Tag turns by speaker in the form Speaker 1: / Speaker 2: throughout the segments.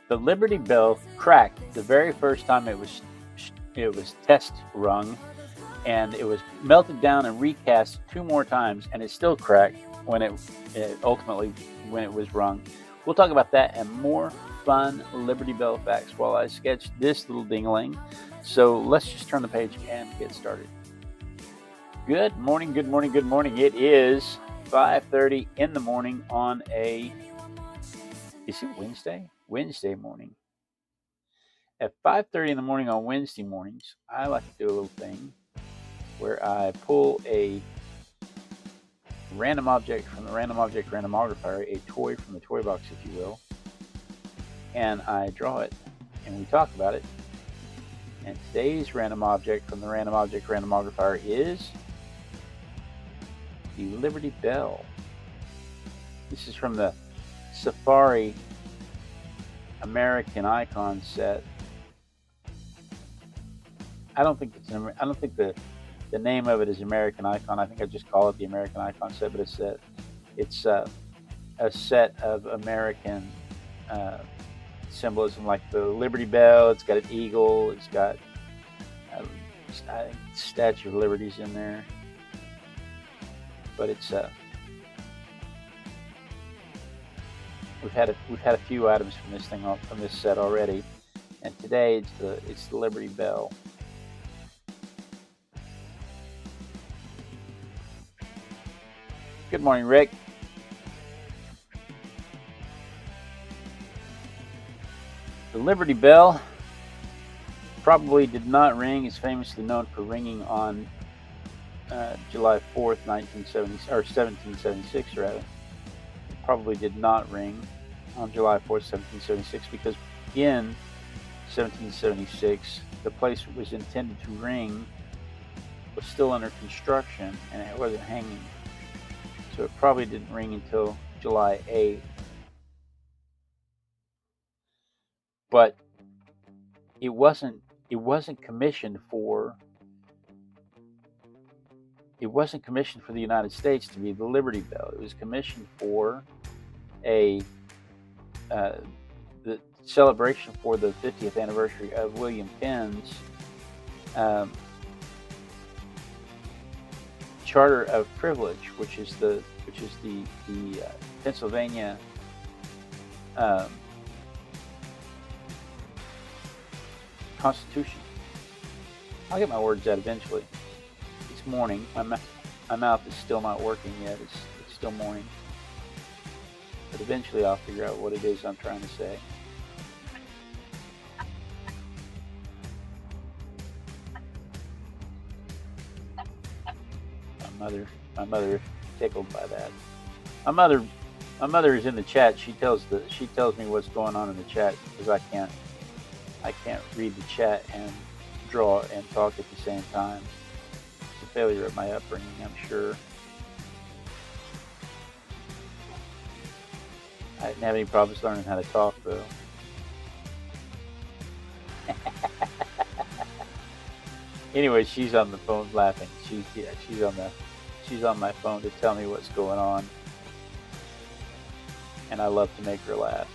Speaker 1: The Liberty Bell cracked the very first time it was test rung, and it was melted down and recast 2 more times, and it still cracked when it ultimately when it was rung. We'll talk about that and more fun Liberty Bell facts while I sketch this little ding-a-ling. So let's just turn the page and get started. Good morning, good morning, good morning. It is 5:30 in the morning on a, is it Wednesday? Wednesday morning. At 5:30 in the morning on Wednesday mornings, I like to do a little thing where I pull a random object from the Random Object Randomogrifier, a toy from the toy box, if you will, and I draw it, and we talk about it. And today's random object from the Random Object Randomogrifier is the Liberty Bell. This is from the Safari American Icon set. I don't think the name of it is American Icon. I think I just call it the American Icon set, but it's a set of American symbolism, like the Liberty Bell. It's got an eagle. It's got a Statue of Liberty's in there, but it's we've had a few items from this set already, and today it's the Liberty Bell. Good morning, Rick. The Liberty Bell probably did not ring. It's famously known for ringing on July 4th, 1776, rather. It probably did not ring on July 4th, 1776, because in 1776, the place it was intended to ring was still under construction and it wasn't hanging. So it probably didn't ring until July 8th. But it wasn't commissioned for the United States to be the Liberty Bell. It was commissioned for the celebration for the 50th anniversary of William Penn's Charter of Privilege, which is the Pennsylvania Constitution. I'll get my words out eventually. It's morning. My mouth is still not working yet. It's still morning. But eventually I'll figure out what it is I'm trying to say. My mother is tickled by that. My mother is in the chat. She tells me what's going on in the chat, because I can't read the chat and draw and talk at the same time. It's a failure of my upbringing, I'm sure. I didn't have any problems learning how to talk, though. Anyway, she's on the phone laughing. She's on my phone to tell me what's going on, and I love to make her laugh.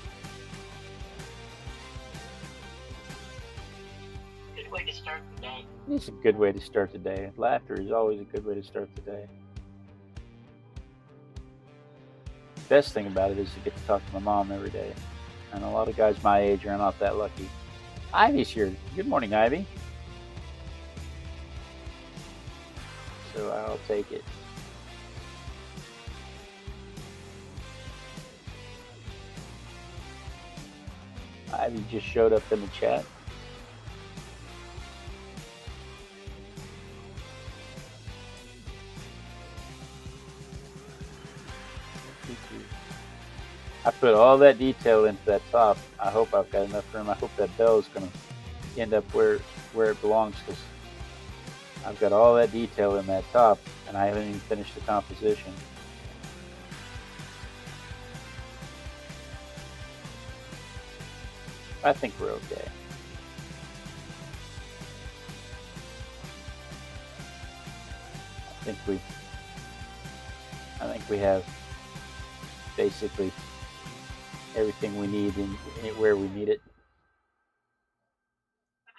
Speaker 2: Good way to start the day.
Speaker 1: It's a good way to start the day. Laughter is always a good way to start the day. The best thing about it is to get to talk to my mom every day. And a lot of guys my age are not that lucky. Ivy's here. Good morning, Ivy. So I'll take it. Ivy just showed up in the chat. I put all that detail into that top. I hope I've got enough room. I hope that bell is going to end up where it belongs, because I've got all that detail in that top, and I haven't even finished the composition. I think we're okay. I think we have basically everything we need and where we need it.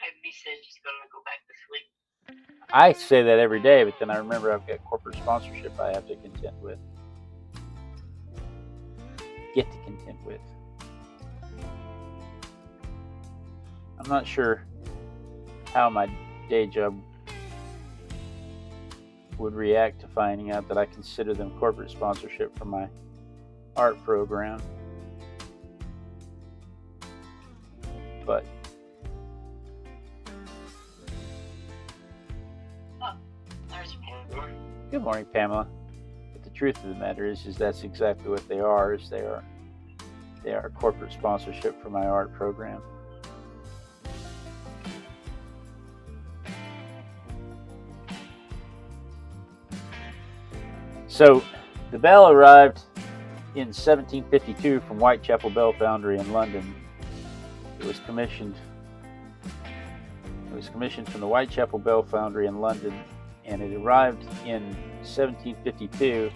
Speaker 2: Peppy said she's gonna go back to sleep.
Speaker 1: I say that every day, but then I remember I've got corporate sponsorship I have to contend with. Get to contend with. I'm not sure how my day job would react to finding out that I consider them corporate sponsorship for my art program. But
Speaker 2: There's Pamela.
Speaker 1: good morning, Pamela. But the truth of the matter is that's exactly what they are. They are corporate sponsorship for my art program. So the bell arrived in 1752 from Whitechapel Bell Foundry in London. It was commissioned from the Whitechapel Bell Foundry in London, and it arrived in 1752.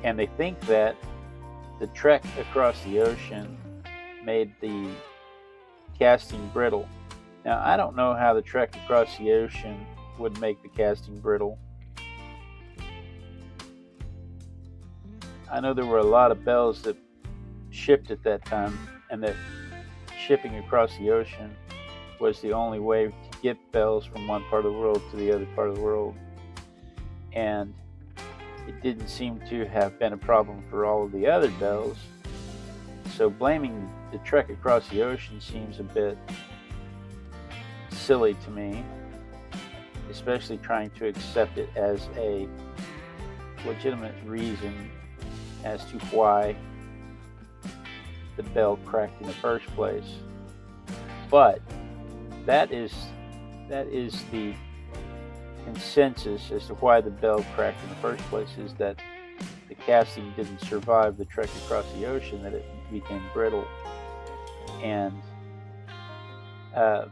Speaker 1: And they think that the trek across the ocean made the casting brittle. Now, I don't know how the trek across the ocean would make the casting brittle. I know there were a lot of bells that shipped at that time, and that shipping across the ocean was the only way to get bells from one part of the world to the other part of the world. And it didn't seem to have been a problem for all of the other bells. So blaming the trek across the ocean seems a bit silly to me, especially trying to accept it as a legitimate reason as to why the bell cracked in the first place. But that is the consensus as to why the bell cracked in the first place, is that the casting didn't survive the trek across the ocean, that it became brittle. And that's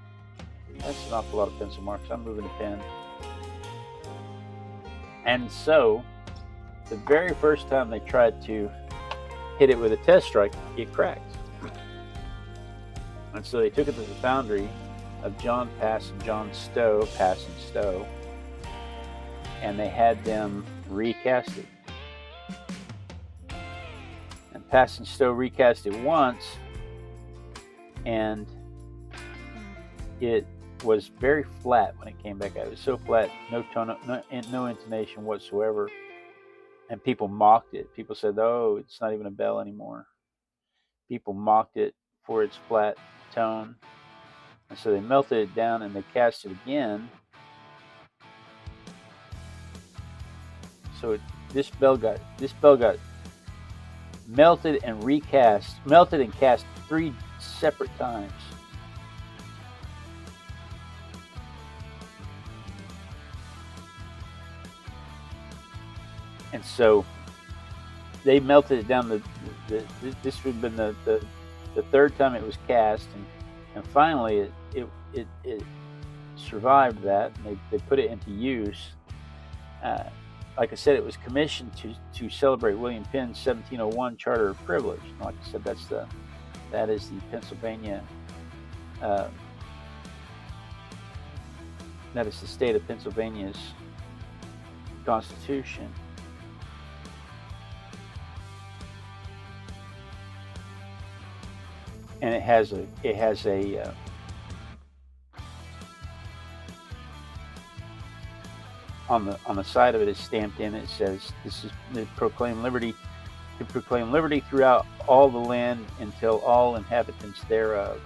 Speaker 1: an awful lot of pencil marks. I'm moving a pen. And so the very first time they tried to hit it with a test strike, it cracked. And so they took it to the foundry of John Pass and John Stowe, Pass and Stowe, and they had them recast it. And Pass and Stowe recast it once, and it was very flat when it came back out. It was so flat, no tone, no intonation whatsoever. And people mocked it. People said, "Oh, it's not even a bell anymore." People mocked it for its flat tone. And so they melted it down and they cast it again. So this bell got melted and cast 3 separate times. And so they melted it down. This would have been the third time it was cast, and finally it survived that, and they put it into use. Like I said, it was commissioned to celebrate William Penn's 1701 Charter of Privilege. And like I said, that is the Pennsylvania. That is the state of Pennsylvania's Constitution. And it has a on the side of it is stamped in. It says, "This is to proclaim liberty throughout all the land until all inhabitants thereof."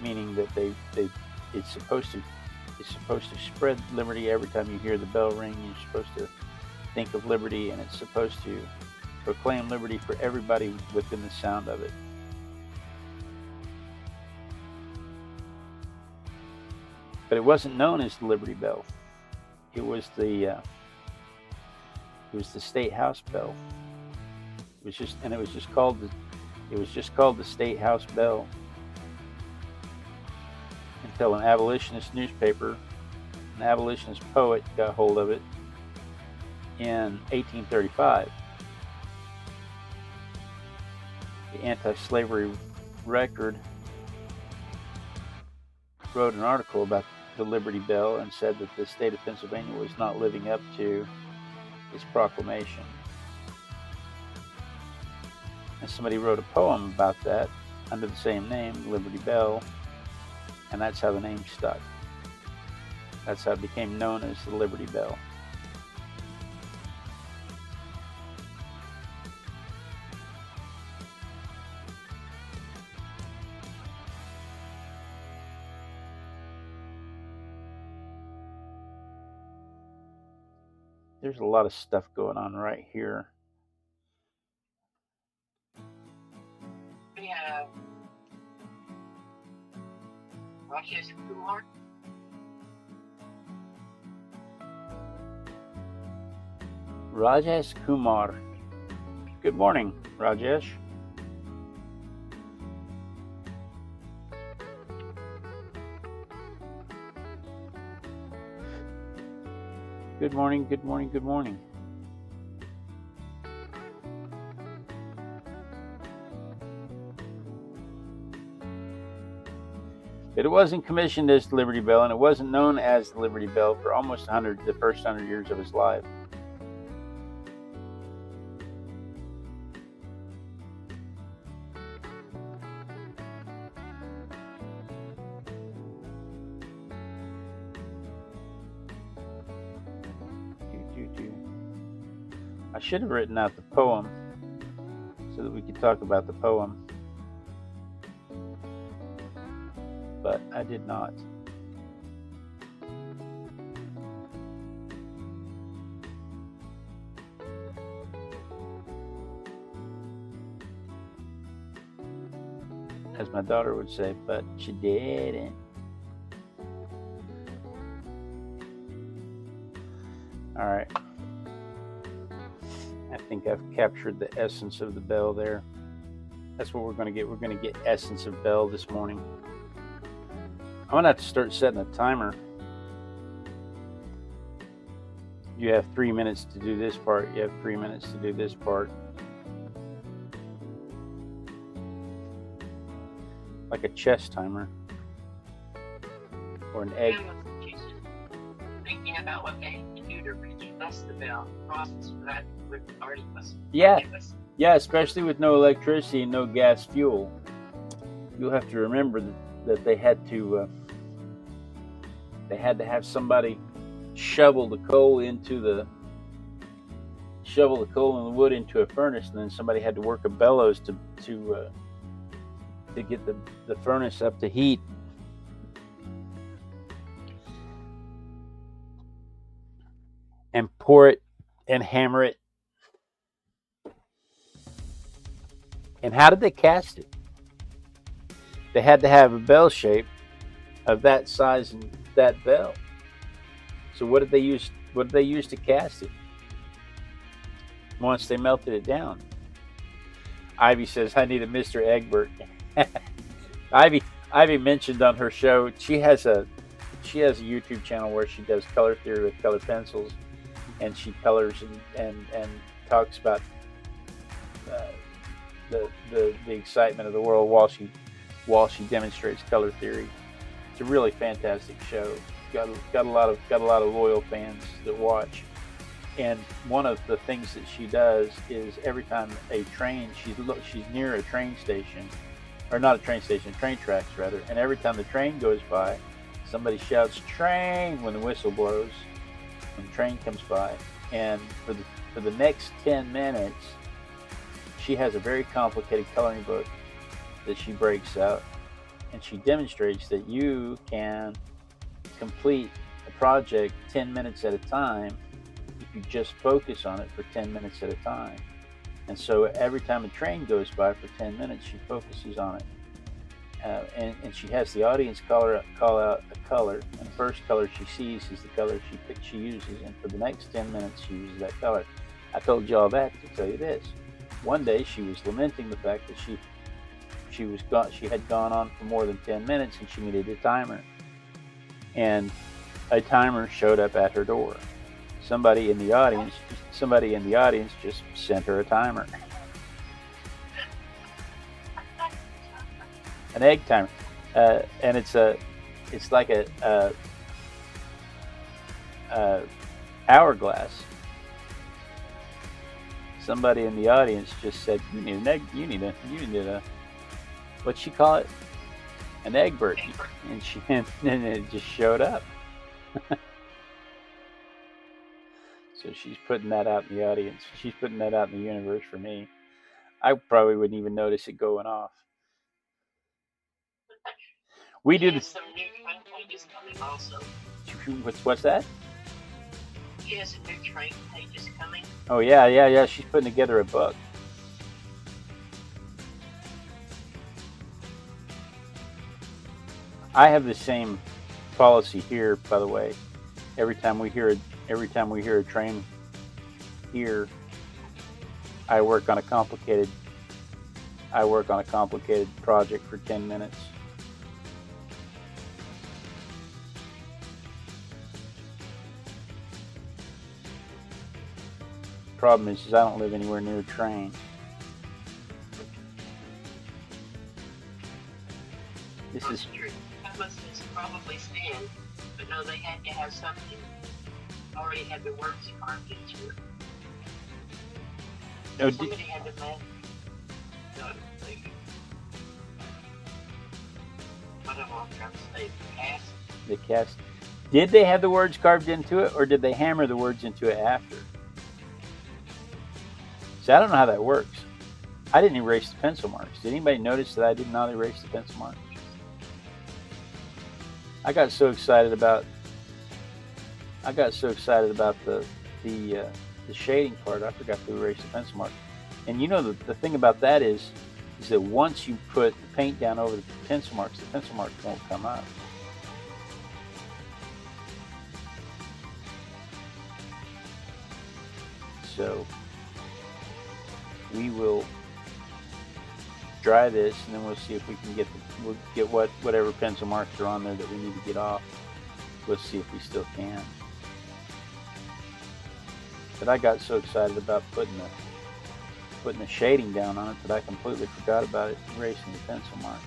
Speaker 1: Meaning that it's supposed to spread liberty. Every time you hear the bell ring, you're supposed to think of liberty, and it's supposed to proclaim liberty for everybody within the sound of it. But it wasn't known as the Liberty Bell. It was the State House Bell. It was just called the State House Bell until an abolitionist newspaper, an abolitionist poet, got hold of it in 1835. the anti-slavery record wrote an article about the Liberty Bell and said that the state of Pennsylvania was not living up to its proclamation. And somebody wrote a poem about that under the same name, Liberty Bell, and that's how the name stuck. That's how it became known as the Liberty Bell. There's a lot of stuff going on right here.
Speaker 2: We have Rajesh Kumar.
Speaker 1: Rajesh Kumar. Good morning, Rajesh. Good morning, good morning, good morning. It wasn't commissioned as the Liberty Bell, and it wasn't known as the Liberty Bell for almost the first 100 years of his life. I should have written out the poem so that we could talk about the poem, but I did not. As my daughter would say, but she didn't. All right. I think I've captured the essence of the bell there. That's what we're going to get. We're going to get essence of bell this morning. I'm going to have to start setting a timer. You have 3 minutes to do this part. You have 3 minutes to do this part. Like a chess timer. Or an egg.
Speaker 2: Thinking about what they do to readjust the bell process for that would already was.
Speaker 1: Yeah. Yeah, especially with no electricity and no gas fuel. You'll have to remember that they had to have somebody shovel the coal and the wood into a furnace, and then somebody had to work a bellows to get the furnace up to heat. And pour it and hammer it. And how did they cast it? They had to have a bell shape of that size and that bell. So what did they use? What did they use to cast it? Once they melted it down. Ivy says, "I need a Mr. Egbert." Ivy mentioned on her show she has a YouTube channel where she does color theory with colored pencils, and she colors and talks about the excitement of the world while she demonstrates color theory. It's a really fantastic show. Got a lot of loyal fans that watch. And one of the things that she does is every time a train, she's near a train station, or not a train station, train tracks rather. And every time the train goes by, somebody shouts "train" when the whistle blows, when the train comes by. And for the next 10 minutes, she has a very complicated coloring book that she breaks out, and she demonstrates that you can complete a project 10 minutes at a time if you just focus on it for 10 minutes at a time. And so every time a train goes by for 10 minutes, she focuses on it. And she has the audience call out a color, and the first color she sees is the color she uses, and for the next 10 minutes she uses that color. I told you all that to tell you this. One day she was lamenting the fact that she had gone on for more than 10 minutes and she needed a timer. And a timer showed up at her door. Somebody in the audience just sent her a timer. an egg timer, and it's like a hourglass. Somebody in the audience just said, "You need an egg. You need a what'd she call it? An egg bird," and it just showed up. So she's putting that out in the audience. She's putting that out in the universe for me. I probably wouldn't even notice it going off. We do this.
Speaker 2: Some new train pages coming also.
Speaker 1: What's that?
Speaker 2: She has some new train pages coming.
Speaker 1: Oh yeah. She's putting together a book. I have the same policy here, by the way. Every time we hear a train here, I work on a complicated project for 10 minutes. Problem is I don't live anywhere near a train.
Speaker 2: This is true. That must probably stand, but no, they had to have something already had the words carved into it.
Speaker 1: No,
Speaker 2: somebody had to make. No, what am I trying to say?
Speaker 1: The cast. Did they have the words carved into it, or did they hammer the words into it after? See, I don't know how that works. I didn't erase the pencil marks. Did anybody notice that I did not erase the pencil marks? I got so excited about the shading part, I forgot to erase the pencil mark. And you know the thing about that is that once you put the paint down over the pencil marks won't come up. So we will dry this, and then we'll see if we can get whatever pencil marks are on there that we need to get off. We'll see if we still can. But I got so excited about putting the shading down on it that I completely forgot about it, erasing the pencil marks.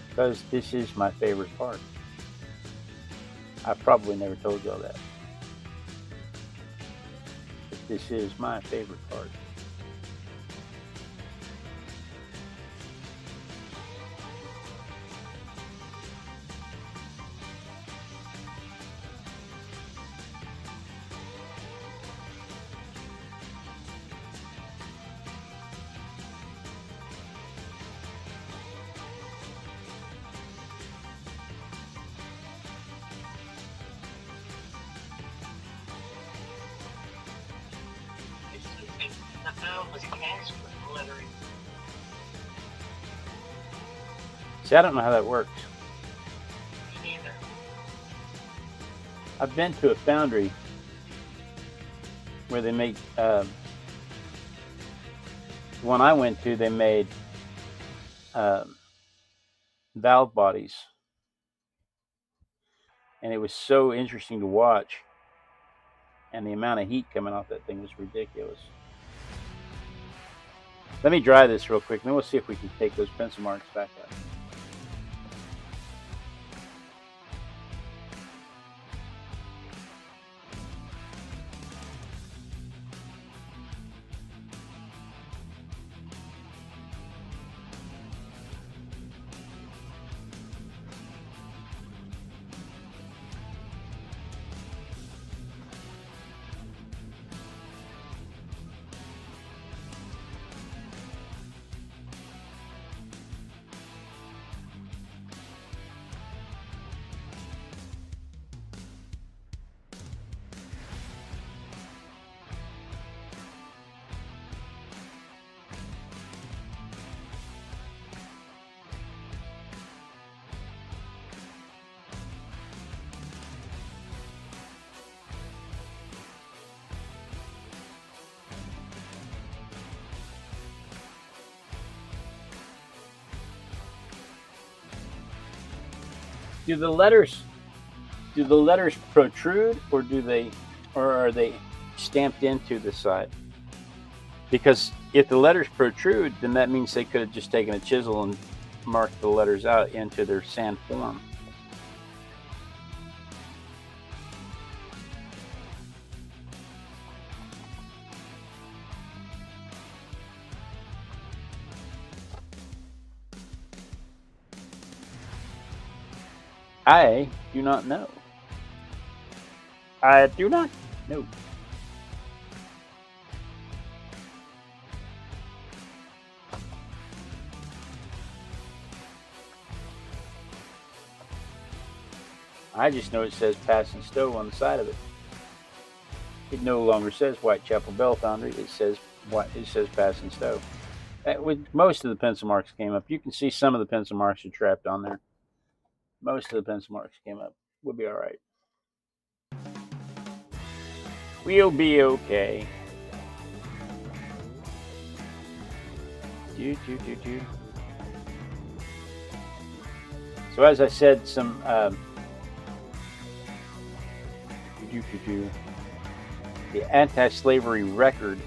Speaker 1: Because this is my favorite part. I probably never told y'all that. But this is my favorite part. See, I don't know how that works.
Speaker 2: Me neither.
Speaker 1: I've been to a foundry where they make, the one I went to, they made valve bodies. And it was so interesting to watch. And the amount of heat coming off that thing was ridiculous. Let me dry this real quick, and then we'll see if we can take those pencil marks back up. Do the letters protrude, or are they stamped into the side? Because if the letters protrude, then that means they could have just taken a chisel and marked the letters out into their sand form. I do not know. I do not know. I just know it says Passing Stowe on the side of it. It no longer says Whitechapel Bell Foundry. It says Passing Stowe. With most of the pencil marks came up. You can see some of the pencil marks are trapped on there. Most of the pencil marks came up. We'll be all right. We'll be okay. So as I said, some the anti-slavery record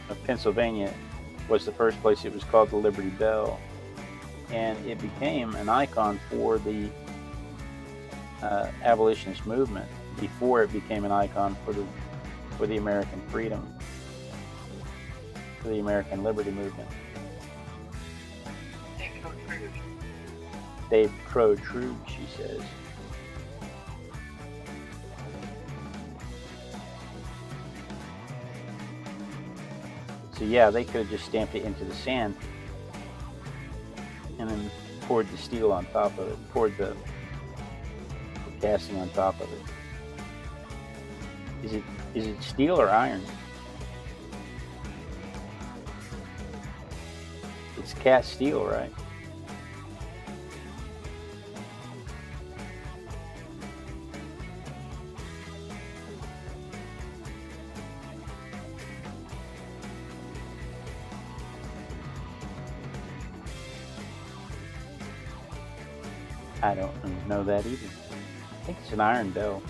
Speaker 1: of Pennsylvania was the first place it was called the Liberty Bell, and it became an icon for the abolitionist movement before it became an icon for the American freedom, for the American liberty movement. They protrude, she says. So yeah, they could have just stamped it into the sand and then poured the steel on top of it, poured the casting on top of it. Is it steel or iron? It's cast steel, right? I don't know that either. I think it's an iron bell.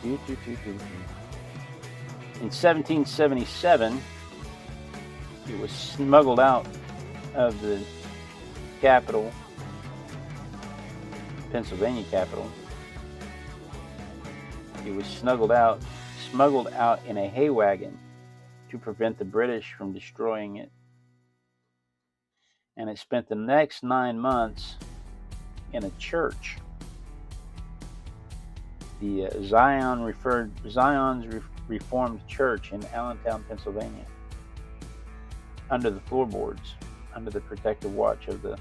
Speaker 1: In 1777, it was smuggled out of the capital, Pennsylvania capital. It was smuggled out in a hay wagon to prevent the British from destroying it. And it spent the next 9 months in a church, the Zion's Reformed Church in Allentown, Pennsylvania, under the floorboards, under the protective watch of the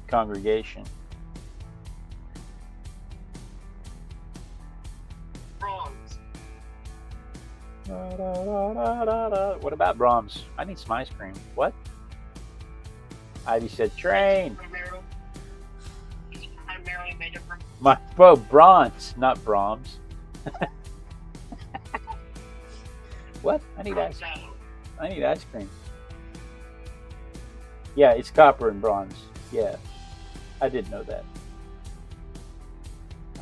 Speaker 1: congregation. What about Brahms? I need some ice cream. What? Ivy said train.
Speaker 2: Primarily made up from
Speaker 1: Bronze, not Brahms. What? I need ice cream. Yeah, it's copper and bronze. Yeah, I did know that.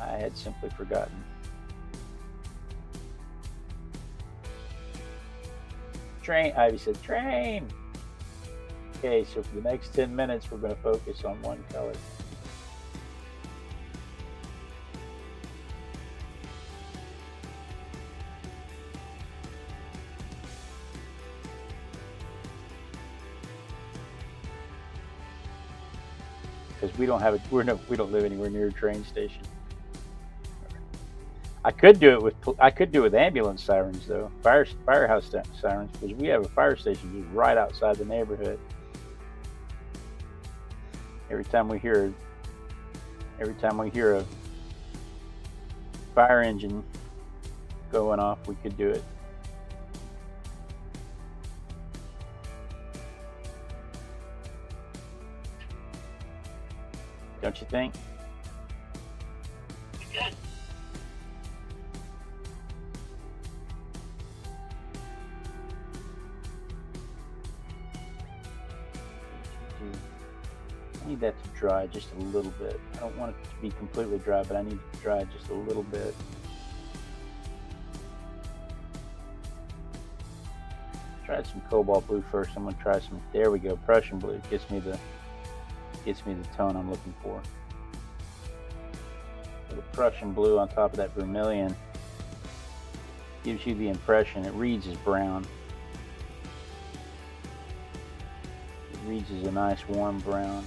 Speaker 1: I had simply forgotten. Train. Ivy said train. Okay, so for the next 10 minutes, we're going to focus on one color. Because we don't live anywhere near a train station. I could do it with ambulance sirens though, firehouse sirens, because we have a fire station just right outside the neighborhood. Every time we hear a fire engine going off, we could do it. Don't you think? I need that to dry just a little bit. I don't want it to be completely dry, but I need it to dry just a little bit. Try some cobalt blue first. I'm gonna try some. There we go. Prussian blue gets me the tone I'm looking for. So the Prussian blue on top of that vermilion gives you the impression it reads as brown. It reads as a nice warm brown.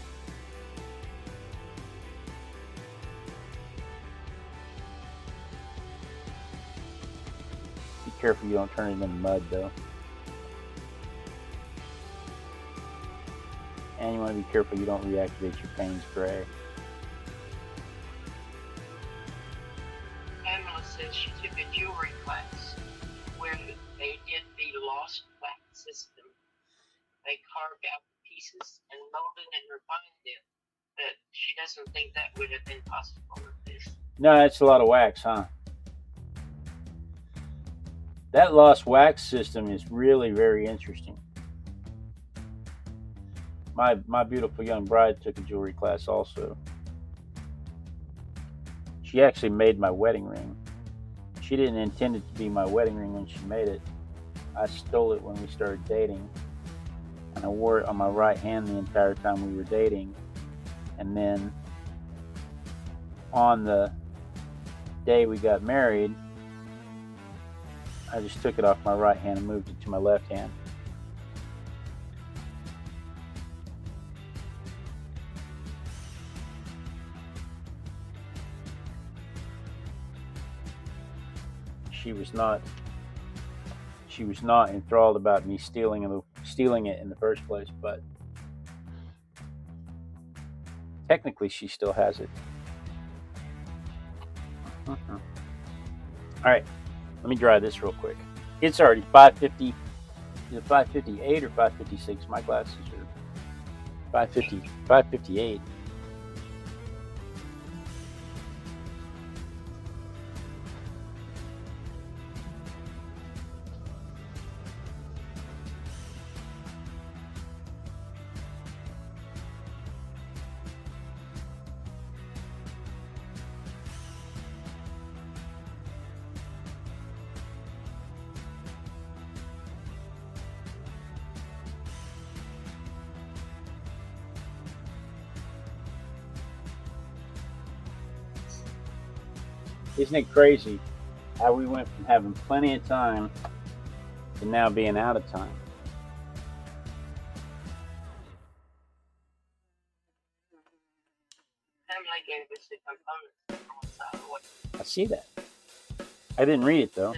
Speaker 1: Be careful you don't turn it into mud though. And you want to be careful you don't reactivate your Payne's gray.
Speaker 2: Pamela says she took a jewelry class where they did the lost wax system. They carved out the pieces and molded and refined them. But she doesn't think that would have been possible with this.
Speaker 1: No, that's a lot of wax, huh? That lost wax system is really very interesting. My beautiful young bride took a jewelry class also. She actually made my wedding ring. She didn't intend it to be my wedding ring when she made it. I stole it when we started dating, and I wore it on my right hand the entire time we were dating. And then on the day we got married, I just took it off my right hand and moved it to my left hand. She was not enthralled about me stealing it in the first place, but technically she still has it. All right, let me dry this real quick. It's already 5:50. Is it 5:58 or 5:56? My glasses are 5:50, 5:58. Isn't it crazy how we went from having plenty of time to now being out of time?
Speaker 2: Pamela gave us the components from the side of what.
Speaker 1: I see that. I didn't read it though.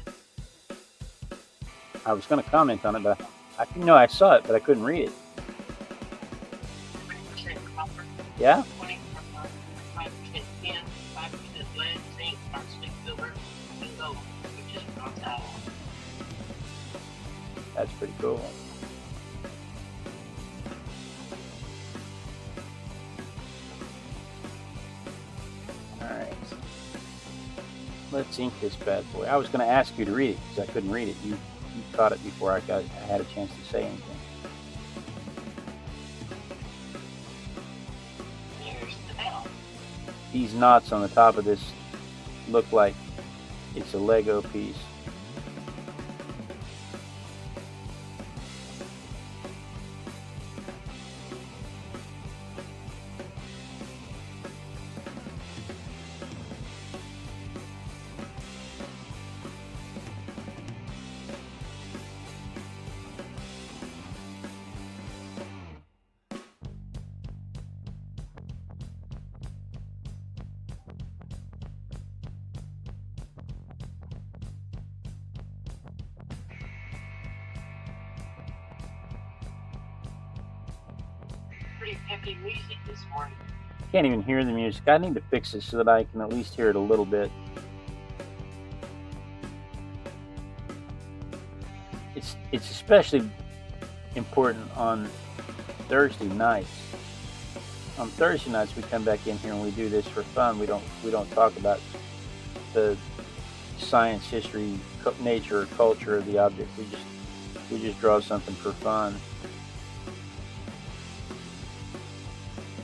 Speaker 1: I was going to comment on it, but I saw it, but I couldn't read it.
Speaker 2: 20% copper,
Speaker 1: Yeah?
Speaker 2: 20% 5% tin, 5% lead, zinc, arsenic, silver, and gold, which is bronze.
Speaker 1: That's pretty cool. Alright. Let's ink this bad boy. I was going to ask you to read it because I couldn't read it. You caught it before I had a chance to say anything.
Speaker 2: Here's the bell.
Speaker 1: These knots on the top of this look like it's a Lego piece.
Speaker 2: Pretty peppy music this morning.
Speaker 1: Can't even hear the music. I need to fix it so that I can at least hear it a little bit. It's especially important on Thursday nights. On Thursday nights we come back in here and we do this for fun. We don't talk about the science, history, nature, or culture of the object. We just draw something for fun.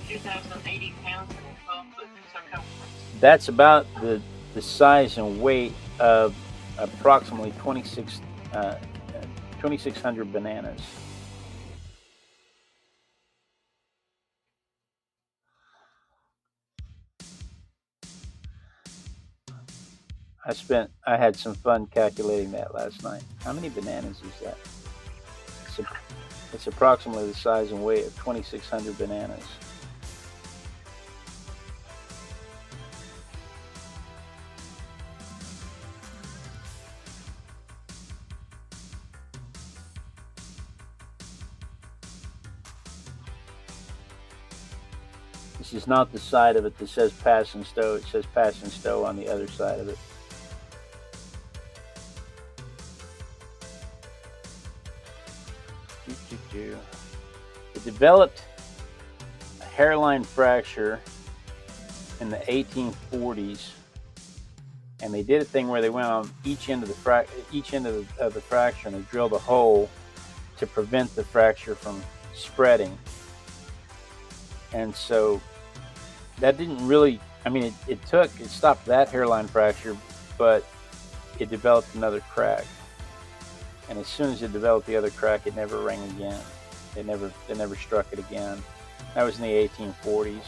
Speaker 2: 2,080 pounds and 12-foot circumference.
Speaker 1: That's about the size and weight of approximately 2,600 bananas. I had some fun calculating that last night. How many bananas is that? It's approximately the size and weight of 2,600 bananas. This is not the side of it that says pass and stow. It says pass and stow on the other side of it. It developed a hairline fracture in the 1840s, and they did a thing where they went on each end of the fracture and they drilled a hole to prevent the fracture from spreading. And so that didn't really, I mean, it stopped that hairline fracture, but it developed another crack. And as soon as it developed the other crack, it never rang again. They never struck it again. That was in the 1840s.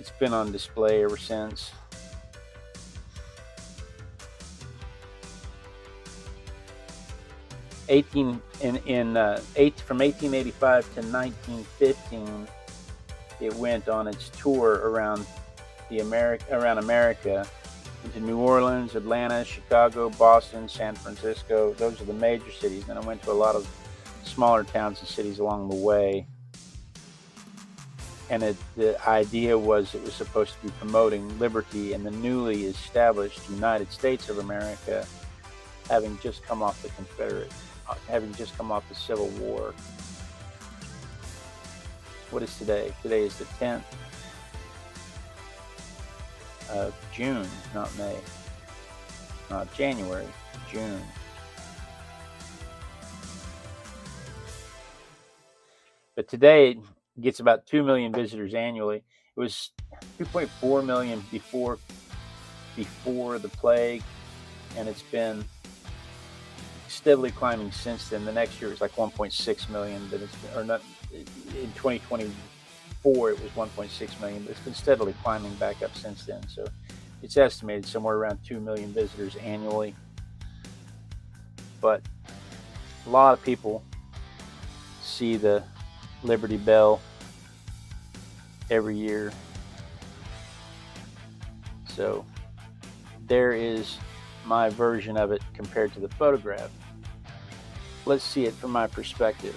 Speaker 1: It's been on display ever since. From 1885 to 1915, it went on its tour around America, into New Orleans, Atlanta, Chicago, Boston, San Francisco. Those are the major cities. Then I went to a lot of smaller towns and cities along the way. And the idea was it was supposed to be promoting liberty in the newly established United States of America, having just come off the Civil War. What is today? Today is the 10th of June, not May, not January, June. But today it gets about 2 million visitors annually. It was 2.4 million before the plague, and it's been steadily climbing since then. The next year it's like 1.6 million, but in 2024 it was 1.6 million, but it's been steadily climbing back up since then. So it's estimated somewhere around 2 million visitors annually. But a lot of people see the Liberty Bell every year. So there is my version of it compared to the photograph. Let's see it from my perspective.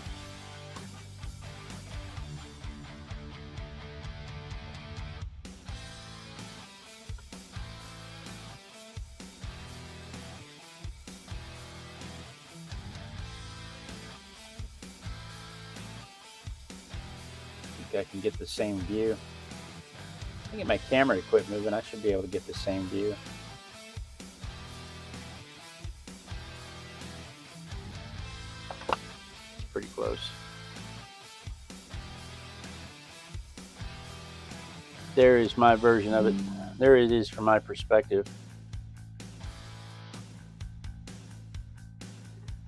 Speaker 1: I can get the same view. I can get my camera to quit moving. I should be able to get the same view. It's pretty close. There is my version of it. There it is from my perspective.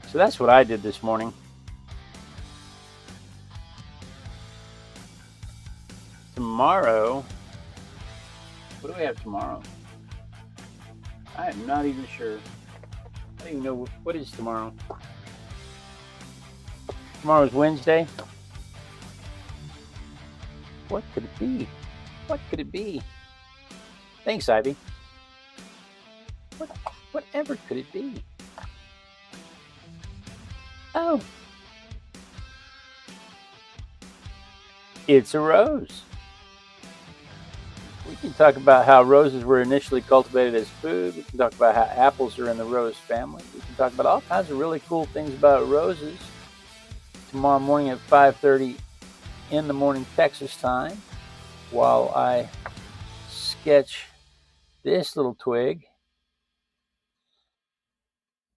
Speaker 1: So that's what I did this morning. Tomorrow, what do we have tomorrow? I am not even sure. I don't even know what is tomorrow. Tomorrow's Wednesday. What could it be? What could it be? Thanks, Ivy. Whatever could it be? Oh. It's a rose. We can talk about how roses were initially cultivated as food. We can talk about how apples are in the rose family. We can talk about all kinds of really cool things about roses. Tomorrow morning at 5:30 in the morning Texas time, while I sketch this little twig.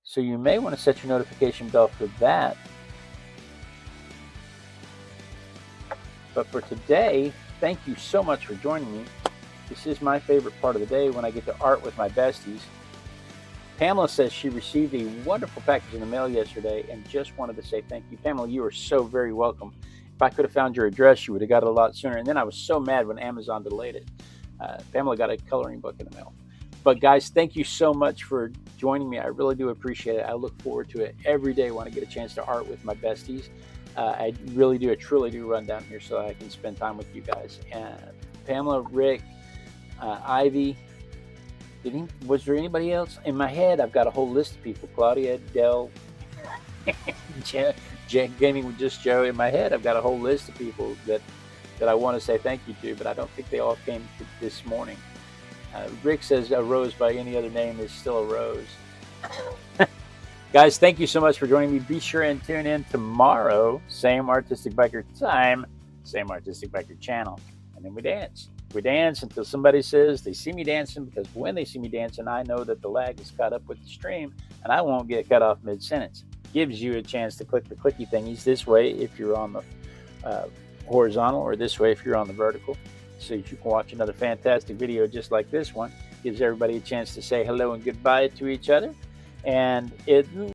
Speaker 1: So you may want to set your notification bell for that. But for today, thank you so much for joining me. This is my favorite part of the day, when I get to art with my besties. Pamela says she received a wonderful package in the mail yesterday and just wanted to say thank you. Pamela, you are so very welcome. If I could have found your address, you would have got it a lot sooner. And then I was so mad when Amazon delayed it. Pamela got a coloring book in the mail. But guys, thank you so much for joining me. I really do appreciate it. I look forward to it every day when I get a chance to art with my besties. I really do, I truly do run down here so I can spend time with you guys. Pamela, Rick, Ivy, was there anybody else? In my head, I've got a whole list of people. Claudia, Dell, Gaming with Just Joe. In my head, I've got a whole list of people that I want to say thank you to, but I don't think they all came this morning. Rick says a rose by any other name is still a rose. Guys, thank you so much for joining me. Be sure and tune in tomorrow. Same Artistic Biker time, same Artistic Biker channel. And then we dance. We dance until somebody says they see me dancing, because when they see me dancing, I know that the lag is caught up with the stream and I won't get cut off mid-sentence. Gives you a chance to click the clicky thingies this way if you're on the horizontal, or this way if you're on the vertical, so that you can watch another fantastic video just like this one. Gives everybody a chance to say hello and goodbye to each other. And it